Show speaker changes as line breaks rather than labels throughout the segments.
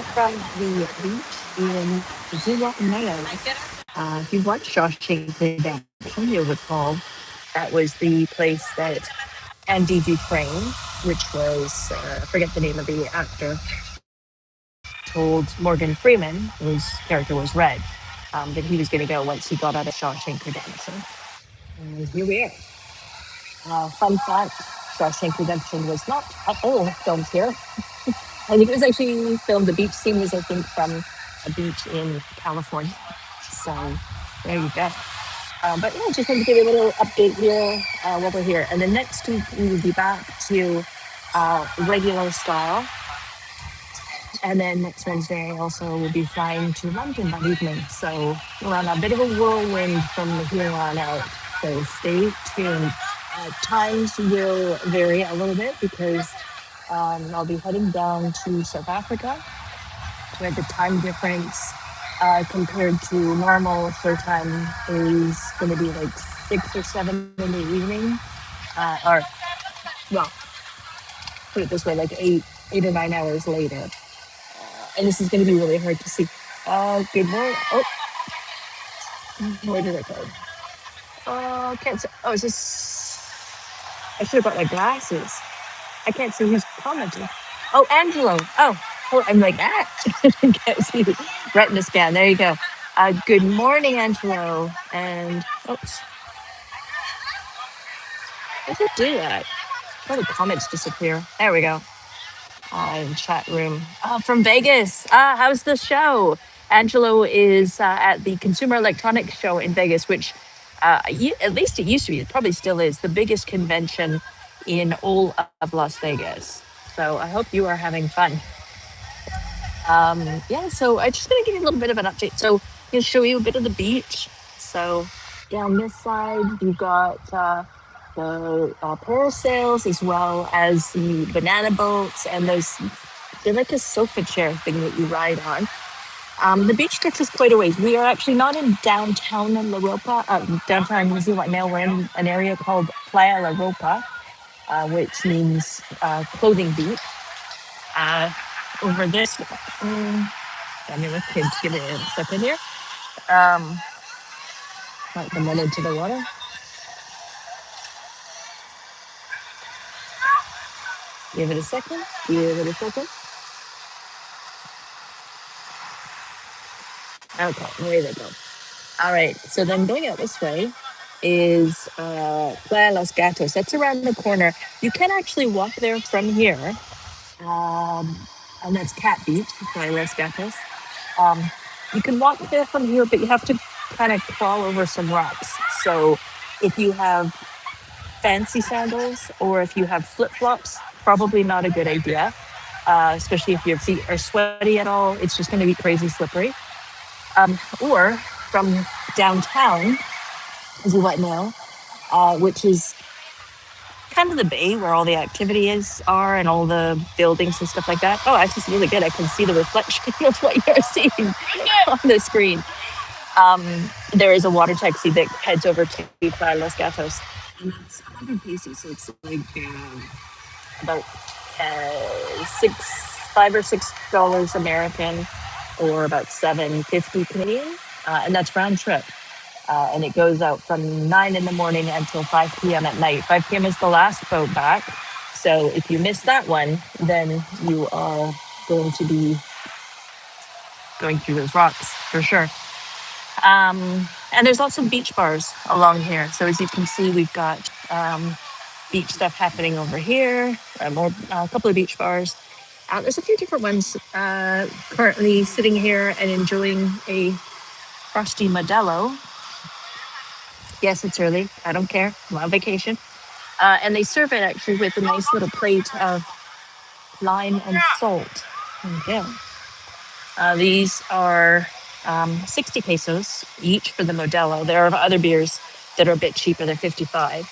from the beach in Zihuatanejo. If you've watched Shawshank Redemption, you'll recall that was the place that Andy Dufresne, which was, I forget the name of the actor, told Morgan Freeman, whose character was Red, that he was going to go once he got out of Shawshank Redemption. And here we are. Fun fact, Shawshank Redemption was not at all filmed here. I think it was actually filmed, the beach scene was, I think, from a beach in California. So there you go. But yeah, just wanted to give you a little update here while we're here. And then next week, we will be back to regular style. And then next Wednesday, also, we'll be flying to London that evening. So we're on a bit of a whirlwind from here on out. So stay tuned. Times will vary a little bit because I'll be heading down to South Africa, where the time difference compared to normal show time is going to be like 6 or 7 in the evening. Or, well, put it this way, like 8 or 9 hours later. And this is going to be really hard to see. Good morning. Oh, where did it go? Can't see. Oh, is this? I should have got my glasses. I can't see who's commenting. Oh, Angelo. Oh, I'm like, can't see the retina scan. There you go. Good morning, Angelo. And, oops. How did it do that? All the comments disappear. There we go. In chat room. From Vegas. How's the show? Angelo is at the Consumer Electronics Show in Vegas, which at least it used to be, it probably still is, the biggest convention in all of Las Vegas. So I hope you are having fun. So I'm just going to give you a little bit of an update. So I'm going to show you a bit of the beach. So down this side, you've got the parasails as well as the banana boats, and they're like a sofa chair thing that you ride on. The beach takes us quite a ways. We are actually not in downtown La Ropa, downtown Zihuatanejo. We're in an area called Playa La Ropa, which means clothing beach. Over this, I'm with kids. Give me a second here. Let them run into the water. Give it a second. Okay, there they go. All right, so then going out this way is Playa Los Gatos. That's around the corner. You can actually walk there from here. And that's Cat Beach, Playa Los Gatos. You can walk there from here, but you have to kind of crawl over some rocks. So if you have fancy sandals or if you have flip-flops, probably not a good idea, especially if your feet are sweaty at all. It's just going to be crazy slippery. Or from downtown, as you might know, which is kind of the bay where all the activities are and all the buildings and stuff like that. Oh, actually, it's really good. I can see the reflection of what you're seeing on the screen. There is a water taxi that heads over to Playa Los Gatos. And it's 100 pesos, so it's like about $5 or $6 American, or about $7.50 Canadian, and that's round trip. And it goes out from 9 in the morning until 5 p.m. at night. 5 p.m. is the last boat back. So if you miss that one, then you are going to be going through those rocks for sure. And there's also beach bars along here. So as you can see, we've got beach stuff happening over here, a couple of beach bars. There's a few different ones. Currently sitting here and enjoying a frosty Modelo. Yes, it's early. I don't care. I'm on vacation. And they serve it actually with a nice little plate of lime and salt. There you go. These are 60 pesos each for the Modelo. There are other beers that are a bit cheaper. They're 55.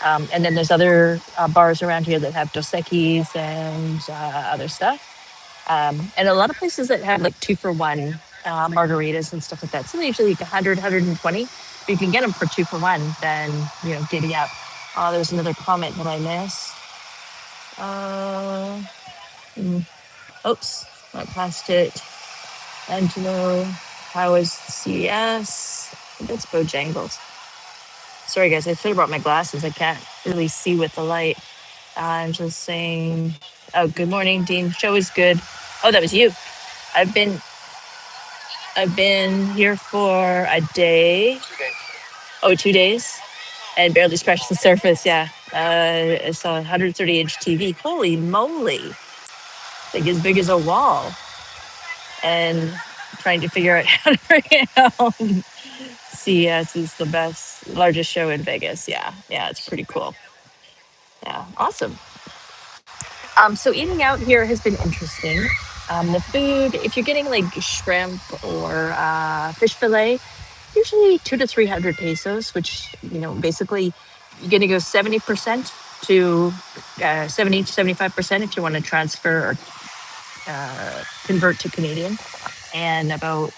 And then there's other bars around here that have Dos Equis and other stuff. And a lot of places that have like 2-for-1 margaritas and stuff like that. So they usually like 100, 120. If you can get them for 2-for-1, then, giddy up. Oh, there's another comment that I missed. Oops. Went past it. Angelo, how was CES? I think it's Bojangles. Sorry, guys, I should have brought my glasses. I can't really see with the light. I'm just saying, oh, good morning, Dean. Show is good. Oh, that was you. I've been here for a day. 2 days. Oh, 2 days? And barely scratched the surface, yeah. I saw a 130-inch TV. Holy moly. Like as big as a wall. And trying to figure out how to bring it home. CES is the largest show in Vegas. Yeah, it's pretty cool. Yeah, awesome. So eating out here has been interesting. The food, if you're getting like shrimp or fish fillet, usually 200 to 300 pesos, which, basically you're going to go 70% to 70 to 75% if you want to transfer or convert to Canadian, and about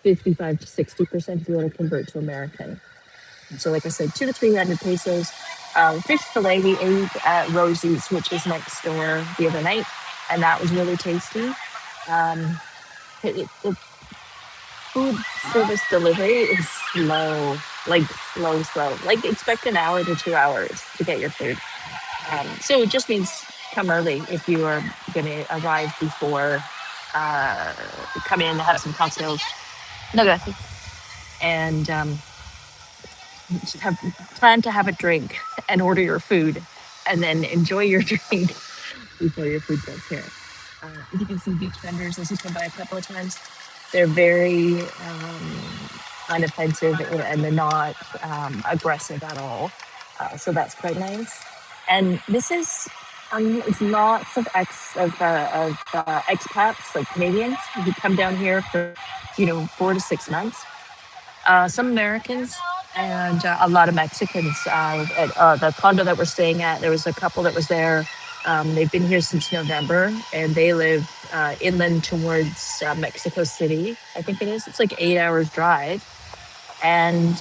55 to 60% if you want to convert to American. So like I said, 200 to 300 pesos. Fish fillet we ate at Rosie's, which is next door, the other night, and that was really tasty. The food service delivery is slow, like slow. Like expect an hour to 2 hours to get your food. So it just means come early if you are going to arrive before, come in, have some cocktails. No, gracias. And just plan to have a drink and order your food and then enjoy your drink before your food gets here. You can see beach vendors as you come by a couple of times. They're very unoffensive and they're not aggressive at all. So that's quite nice. And this is it's lots of expats, like Canadians, who come down here for 4 to 6 months. Some Americans and a lot of Mexicans. At the condo that we're staying at, there was a couple that was there. They've been here since November, and they live inland towards Mexico City, I think it is. It's like 8 hours drive, and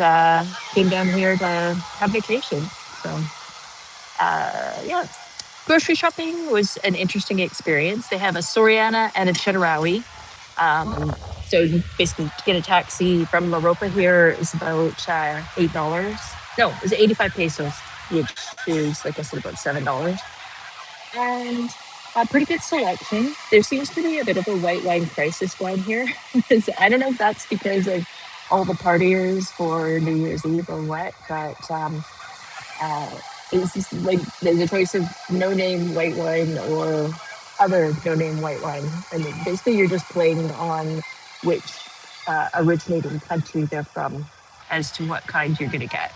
came down here to have vacation. So, yeah. Grocery shopping was an interesting experience. They have a Soriana and a Chedraui. So you basically to get a taxi from La Ropa here is about $8. No, it was 85 pesos, which is, like I said, about $7. And a pretty good selection. There seems to be a bit of a white wine crisis going here. I don't know if that's because of all the partiers for New Year's Eve or what, but it's just like there's a choice of no-name white wine or other no-name white wine. And basically you're just playing on which originating country they're from as to what kind you're going to get.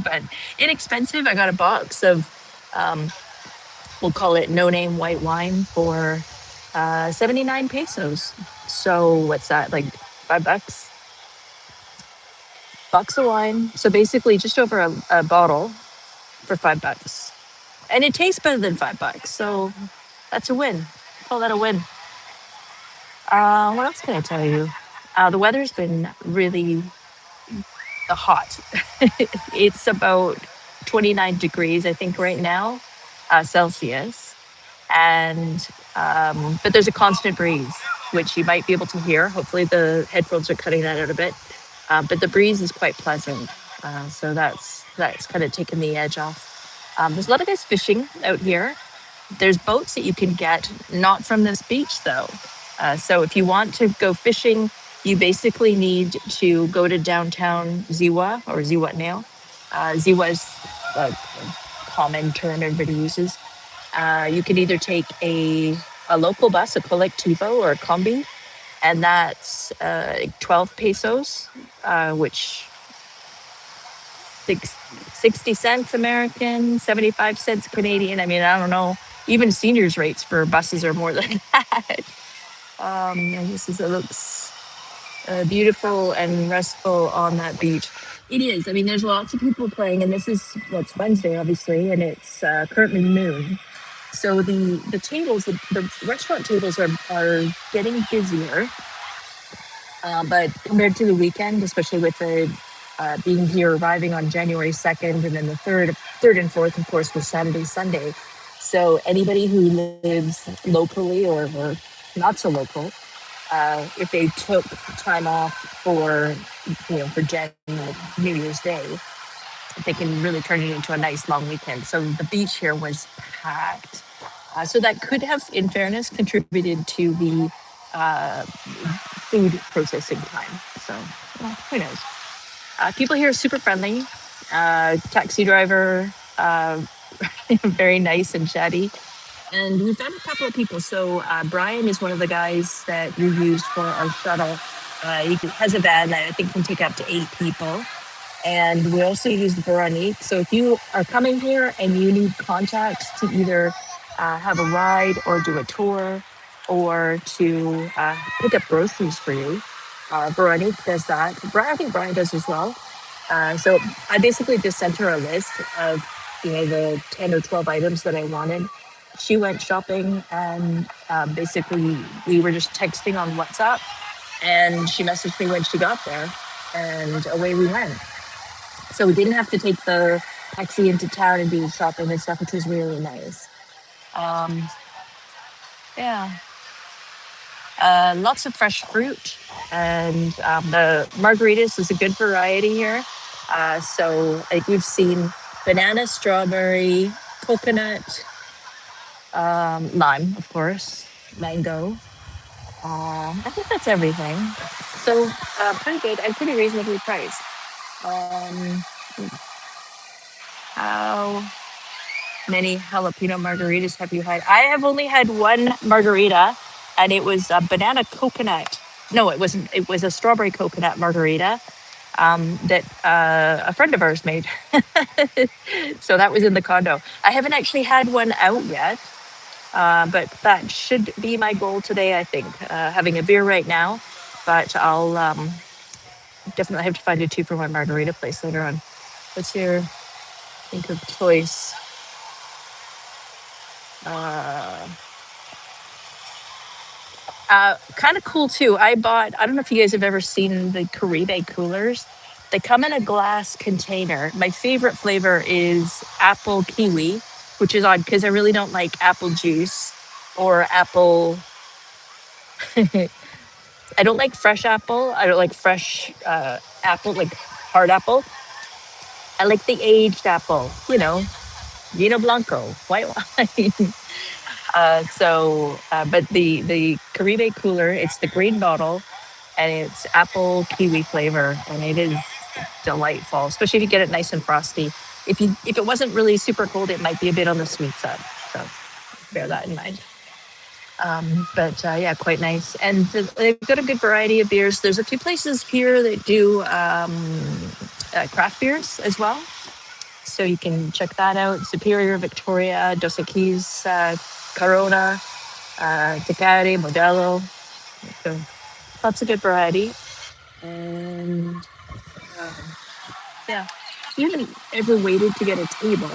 But inexpensive. I got a box of, we'll call it no-name white wine for 79 pesos. So what's that, like $5? Box of wine. So basically just over a bottle for $5. And it tastes better than $5. So that's a win. Call that a win. What else can I tell you? The weather's been really hot. It's about 29 degrees, I think, right now, Celsius. And but there's a constant breeze, which you might be able to hear. Hopefully the headphones are cutting that out a bit. But the breeze is quite pleasant. So that's kind of taken the edge off. There's a lot of guys fishing out here. There's boats that you can get, not from this beach though. So if you want to go fishing, you basically need to go to downtown Ziwa or Zihuatanejo. Ziwa is a common term everybody uses. You can either take a local bus, a colectivo or a combi, and that's 12 pesos, which 60 cents American, 75 cents Canadian. I mean, I don't know. Even seniors' rates for buses are more than that. It looks beautiful and restful on that beach. It is. I mean, there's lots of people playing, and this is Wednesday, obviously, and it's currently noon. So the tables, the restaurant tables are getting busier, but compared to the weekend, especially with the being here, arriving on January 2nd, and then the third and fourth, of course, was Saturday, Sunday. So anybody who lives locally or not so local, if they took time off for, for New Year's Day, they can really turn it into a nice long weekend. So the beach here was packed. So that could have, in fairness, contributed to the uh, food processing time. So who knows? People here are super friendly. Taxi driver, very nice and chatty. And we've met a couple of people. So Brian is one of the guys that we used for our shuttle. He has a van that I think can take up to 8 people. And we also used Veronique. So if you are coming here and you need contacts to either have a ride or do a tour or to pick up groceries for you, Veronique does that. I think Brian does as well. So I basically just sent her a list of, the 10 or 12 items that I wanted. She went shopping and basically we were just texting on WhatsApp, and she messaged me when she got there, and away we went. So we didn't have to take the taxi into town and do the shopping and stuff, which was really nice. Um, yeah. Lots of fresh fruit, and the margaritas is a good variety here. So like we've seen banana, strawberry, coconut, lime, of course, mango. I think that's everything. So pretty good and pretty reasonably priced. Um, how many jalapeno margaritas have you had? I have only had one margarita, and it was a banana coconut. No, it wasn't. It was a strawberry coconut margarita that a friend of ours made. So that was in the condo. I haven't actually had one out yet, but that should be my goal today, I think. Having a beer right now, but I'll definitely have to find a 2-for-1 margarita place later on. What's your think of choice? Kind of cool too. I don't know if you guys have ever seen the Caribe coolers. They come in a glass container. My favorite flavor is apple kiwi, which is odd because I really don't like apple juice or apple. I don't like fresh apple. I don't like fresh apple, like hard apple. I like the aged apple, Vino Blanco, white wine. But the Caribe cooler, it's the green bottle, and it's apple kiwi flavor, and it is delightful, especially if you get it nice and frosty. If it wasn't really super cold, it might be a bit on the sweet side. So bear that in mind. But yeah, quite nice. And they've got a good variety of beers. There's a few places here that do craft beers as well. So you can check that out. Superior, Victoria, Dos Equis, Corona, Tecate, Modelo. So lots of good variety. And yeah, you haven't ever waited to get a table.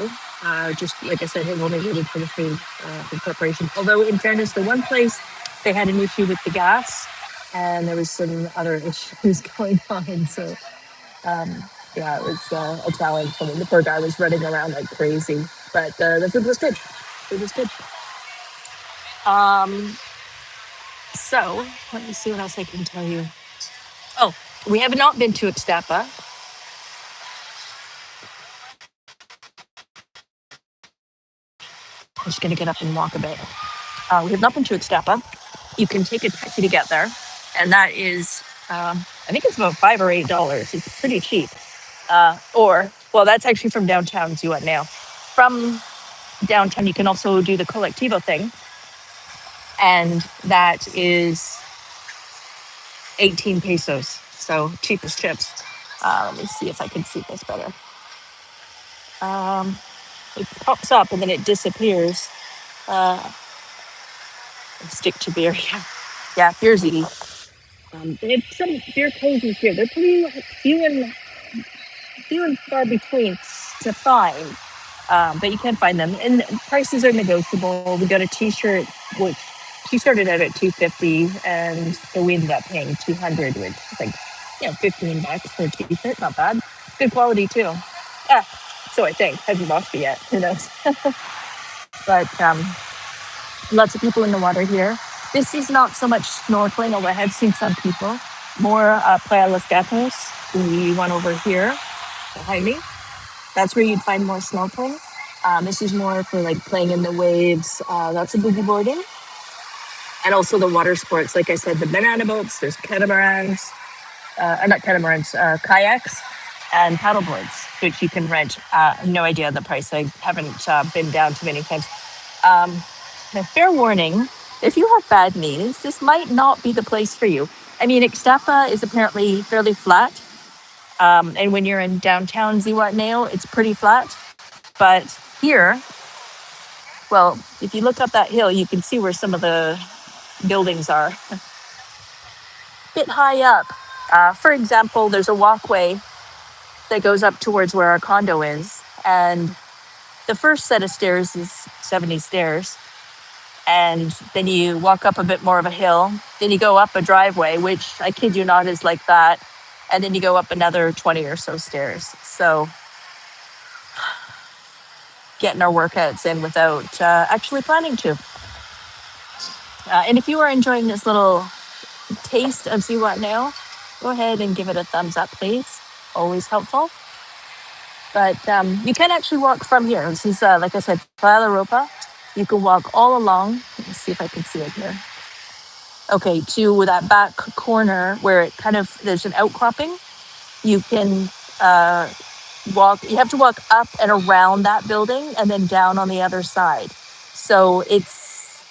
Just like I said, I've only waited for the food for preparation. Although, in fairness, the one place they had an issue with the gas, and there was some other issues going on. So, yeah, it was a challenge for me. The poor guy was running around like crazy, but the food was good. It was good. So, let me see what else I can tell you. Oh, we have not been to Ixtapa. I'm just going to get up and walk a bit. We have not been to Ixtapa. You can take a taxi to get there, and that is, I think it's about $5 or $8. It's pretty cheap. That's actually from downtown Zihuatanejo. From downtown, you can also do the colectivo thing, and that is 18 pesos. So cheap as chips. Let me see if I can see this better. It pops up and then it disappears. Stick to beer. Yeah, beer's easy. They have some beer cozies here. They're pretty few and far between to find, but you can find them. And prices are negotiable. We got a T-shirt, which she started out at $250, and so we ended up paying $200, which is like $15 for a T-shirt. Not bad. Good quality too. So I think. Haven't washed it yet. Who knows? But lots of people in the water here. This is not so much snorkeling, although I have seen some people. More Playa Los Gatos, the one over here behind me. That's where you'd find more snorkeling. This is more for like playing in the waves, lots of boogie boarding, and also the water sports. Like I said, the banana boats, there's catamarans, not catamarans, kayaks, and paddle boards, which you can rent. No idea the price. I haven't been down too many times. Fair warning, if you have bad knees, this might not be the place for you. I mean, Ixtapa is apparently fairly flat. And when you're in downtown Zihuatanejo, it's pretty flat. But here, well, if you look up that hill, you can see where some of the buildings are. A bit high up. For example, there's a walkway that goes up towards where our condo is. And the first set of stairs is 70 stairs. And then you walk up a bit more of a hill. Then you go up a driveway, which I kid you not is like that. And then you go up another 20 or so stairs. So getting our workouts in without actually planning to. And if you are enjoying this little taste of Zihuatanejo, go ahead and give it a thumbs up, please. Always helpful. But you can actually walk from here. This is, like I said, Playa La Ropa. You can walk all along. Let me see if I can see it here. Okay, to that back corner where it kind of, there's an outcropping. You can walk, you have to walk up and around that building and then down on the other side. So it's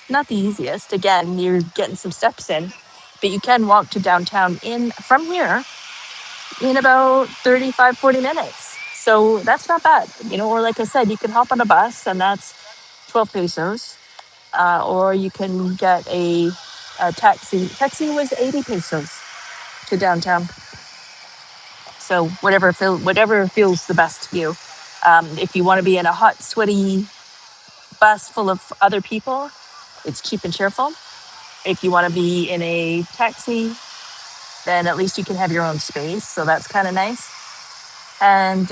not the easiest. Again, you're getting some steps in, but you can walk to downtown from here in about 35, 40 minutes. So that's not bad. Or like I said, you can hop on a bus and that's 12 pesos. Or you can get a taxi. Taxi was 80 pesos to downtown. So whatever feels the best to you. If you want to be in a hot, sweaty bus full of other people, it's cheap and cheerful. If you want to be in a taxi, then at least you can have your own space. So that's kind of nice. And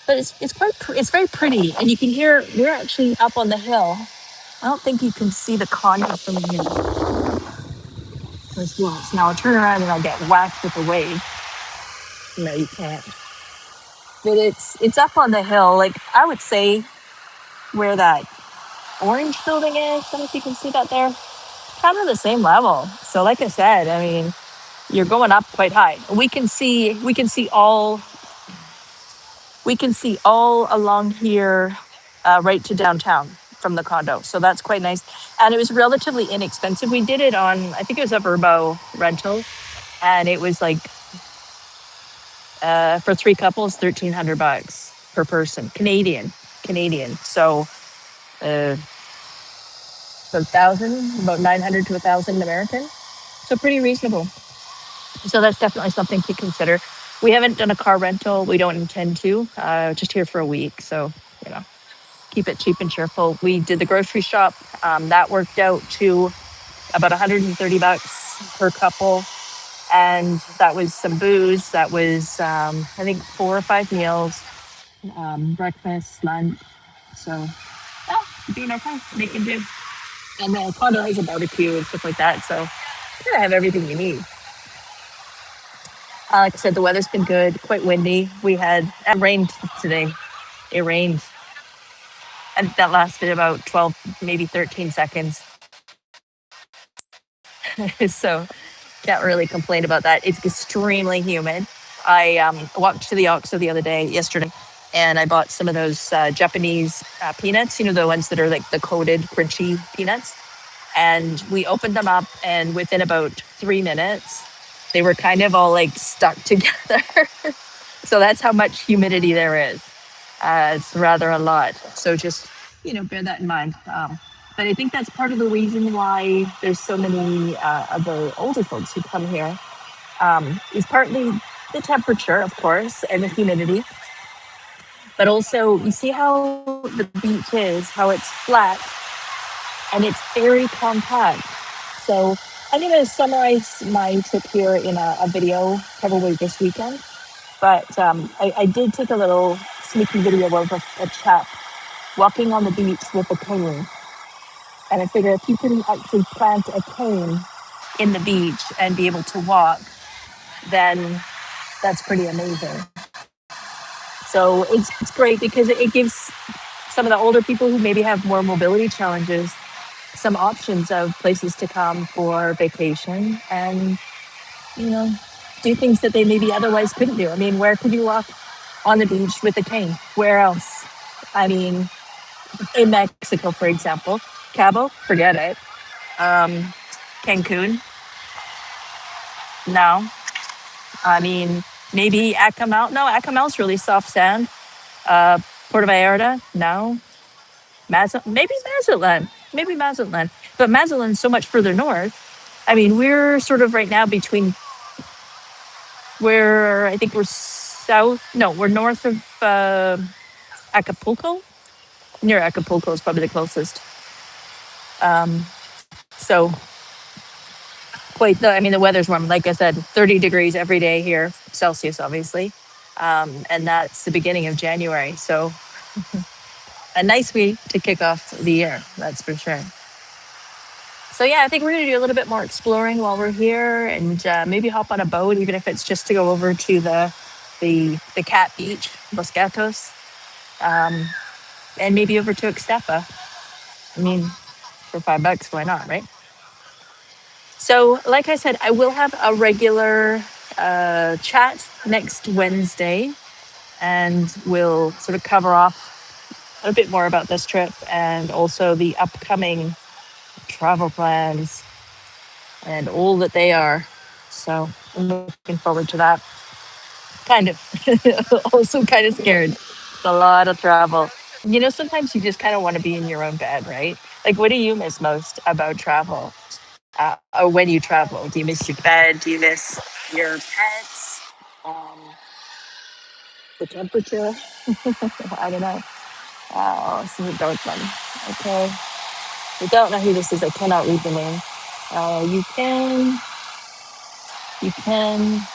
but it's very pretty, and you can hear. We're actually up on the hill. I don't think you can see the condo from here. There's walls. Now I'll turn around and I'll get whacked with a wave. No, you can't. But it's up on the hill. Like I would say, where that orange building is. I don't know if you can see that there. Kind of the same level. So, like I said, I mean, you're going up quite high. We can see all along here, right to downtown from the condo. So that's quite nice. And it was relatively inexpensive. We did it on, I think it was a Vrbo rental, and it was like for 3 couples, $1,300 per person, Canadian. So about 900 to 1,000 American. So pretty reasonable. So that's definitely something to consider. We haven't done a car rental. We don't intend to. Just here for a week. So, keep it cheap and cheerful. We did the grocery shop. That worked out to about $130 per couple. And that was some booze. That was, I think, 4 or 5 meals, breakfast, lunch. So, doing okay. Making do. And the condo has a barbecue and stuff like that. So, kind of have everything you need. Like I said, the weather's been good, quite windy. It rained today. It rained. And that lasted about 12, maybe 13 seconds. So can't really complain about that. It's extremely humid. I walked to the OXXO yesterday, and I bought some of those Japanese peanuts, the ones that are like the coated, crunchy peanuts. And we opened them up, and within about 3 minutes, they were kind of all like stuck together. So that's how much humidity there is. It's rather a lot. So just, bear that in mind. But I think that's part of the reason why there's so many of the older folks who come here. Is partly the temperature, of course, and the humidity. But also, you see how the beach is, how it's flat, and it's very compact. So I'm going to summarize my trip here in a video, probably this weekend. But I did take a little sneaky video of a chap walking on the beach with a cane. And I figure if you can actually plant a cane in the beach and be able to walk, then that's pretty amazing. So it's great because it gives some of the older people who maybe have more mobility challenges some options of places to come for vacation and, you know, do things that they maybe otherwise couldn't do. I mean, where could you walk on the beach with a cane? Where else? I mean, in Mexico, for example, Cabo, forget it. Cancun, no. I mean, maybe Acapulco. No, Acapulco's really soft sand. Puerto Vallarta, no. Maybe Mazatlan. Maybe Mazatlan. But Mazatlan's so much further north. I mean, we're sort of right now between where I think we're we're north of Acapulco. Near Acapulco is probably the closest. So I mean, the weather's warm. Like I said, 30 degrees every day here, Celsius, obviously. And that's the beginning of January. So a nice way to kick off the year, that's for sure. So yeah, I think we're going to do a little bit more exploring while we're here and maybe hop on a boat, even if it's just to go over to the cat beach, Los Gatos, and maybe over to Ixtapa. I mean, for $5, why not, right? So like I said, I will have a regular chat next Wednesday, and we'll sort of cover off a bit more about this trip and also the upcoming travel plans and all that they are. So I'm looking forward to that. Kind of. Also kind of scared. It's a lot of travel. You know, sometimes you just kind of want to be in your own bed, right? Like, what do you miss most about travel? Or when you travel? Do you miss your bed? Do you miss your pets? Um, the temperature? I don't know. Oh, this is a dark one. Okay. I don't know who this is. I cannot read the name. You can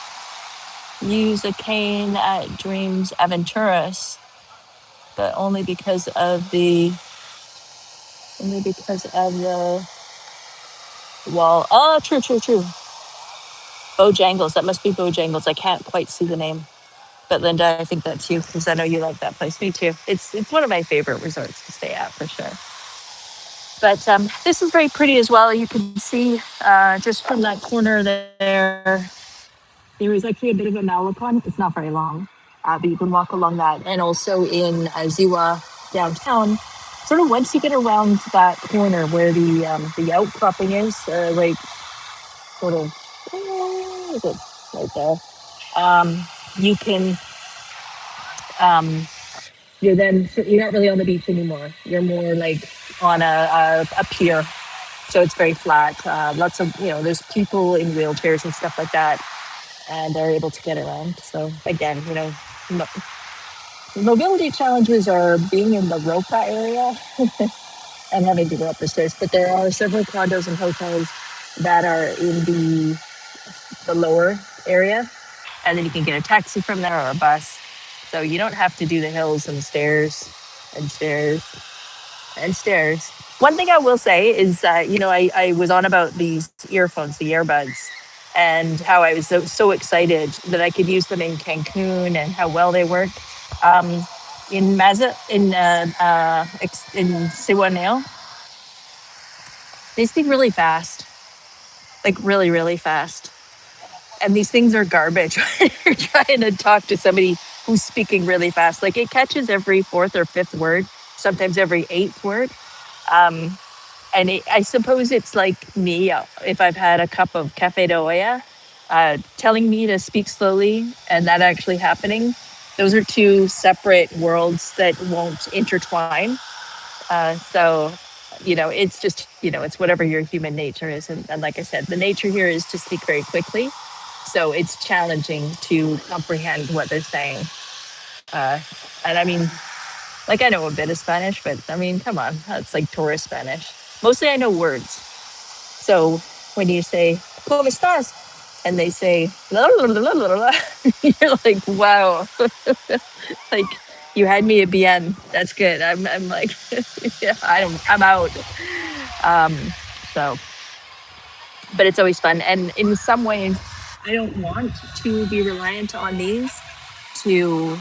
use a cane at Dreams Aventuras, but only because of the wall. Oh, true. Bojangles. That must be Bojangles. I can't quite see the name. But Linda, I think that's you because I know you like that place. Me too. It's one of my favorite resorts to stay at for sure. But this is very pretty as well. You can see just from that corner there is actually a bit of a Malecon. It's not very long, but you can walk along that. And also in Ziwa downtown, sort of once you get around that corner where the outcropping is, like sort of, is it right there? You can, you're not really on the beach anymore. You're more like on a pier. So it's very flat. Lots of, there's people in wheelchairs and stuff like that, and they're able to get around. So again, mobility challenges are being in the Roca area and having to go up the stairs. But there are several condos and hotels that are in the lower area, and then you can get a taxi from there or a bus. So you don't have to do the hills and stairs and stairs and stairs. One thing I will say is, I was on about these earphones, the earbuds, and how I was so excited that I could use them in Cancun and how well they work. In Zihuatanejo, they speak really fast, like really, really fast. And these things are garbage when you're trying to talk to somebody who's speaking really fast. Like, it catches every fourth or fifth word, sometimes every eighth word. And I suppose it's like me, if I've had a cup of cafe de olla, telling me to speak slowly and that actually happening. Those are two separate worlds that won't intertwine. So, it's just, it's whatever your human nature is. And like I said, the nature here is to speak very quickly. So it's challenging to comprehend what they're saying. And I mean, like, I know a bit of Spanish, but I mean, come on, that's like tourist Spanish. Mostly I know words. So when you say, ¿Cómo estás? And they say, la, la, la, la, la, la, you're like, wow. Like, you had me at bien. That's good. I'm like, yeah, I'm out. So, but it's always fun. And in some ways, I don't want to be reliant on these to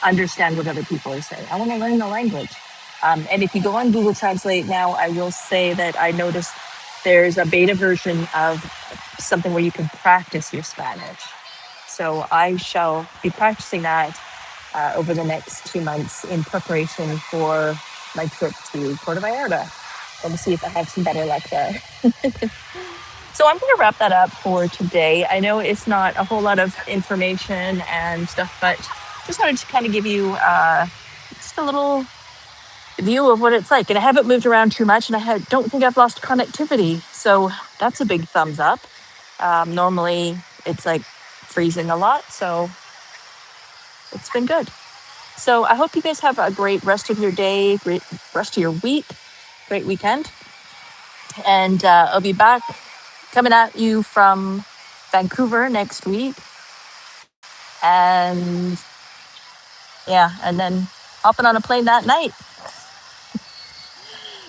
understand what other people are saying. I want to learn the language. And if you go on Google Translate now, I will say that I noticed there's a beta version of something where you can practice your Spanish. So I shall be practicing that over the next 2 months in preparation for my trip to Puerto Vallarta. And see if I have some better luck there. So I'm going to wrap that up for today. I know it's not a whole lot of information and stuff, but just wanted to kind of give you just a little view of what it's like. And I haven't moved around too much, and I don't think I've lost connectivity. So that's a big thumbs up. Normally it's like freezing a lot, so it's been good. So I hope you guys have a great rest of your day, great rest of your week, great weekend. And I'll be back coming at you from Vancouver next week. And yeah, and then hopping on a plane that night.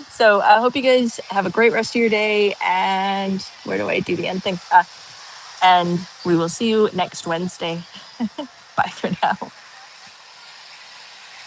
So I hope you guys have a great rest of your day. And where do I do the end thing? And we will see you next Wednesday. Bye for now.